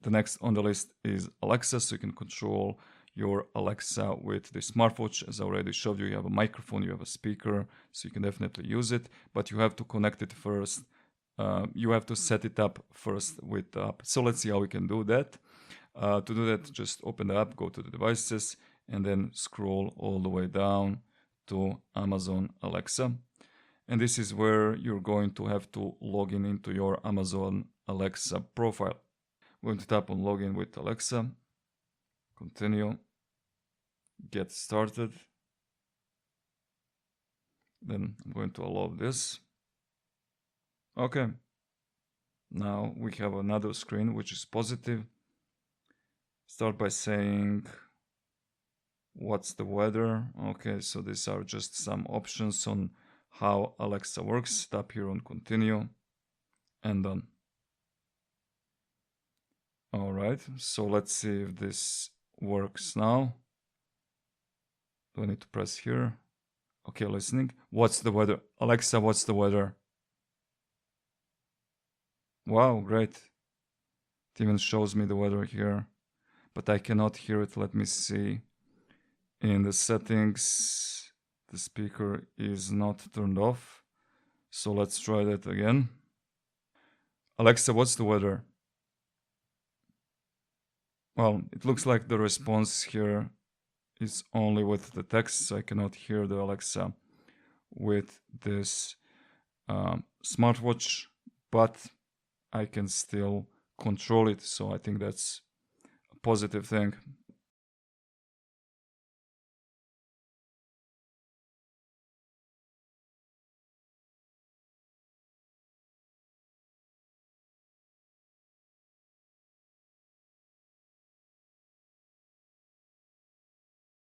The next on the list is Alexa, so you can control your Alexa with the smartwatch. As I already showed you, you have a microphone, you have a speaker, so you can definitely use it, but you have to connect it first. You have to set it up first with the app. So let's see how we can do that. To do that, just open the app, go to the devices, and then scroll all the way down to Amazon Alexa. And this is where you're going to have to log in into your Amazon Alexa profile. I'm going to tap on login with Alexa, continue, get started. Then I'm going to allow this. Okay. Now we have another screen which is positive. Start by saying, what's the weather? Okay, so these are just some options on how Alexa works. Tap here on continue and done. All right, so let's see if this works now. Do I need to press here? Okay, listening. What's the weather? Alexa, what's the weather? Wow, great. It even shows me the weather here, but I cannot hear it. Let me see. In the settings, the speaker is not turned off. So let's try that again. Alexa, what's the weather? Well, it looks like the response here is only with the text, so I cannot hear the Alexa with this smartwatch, but I can still control it, so I think that's a positive thing.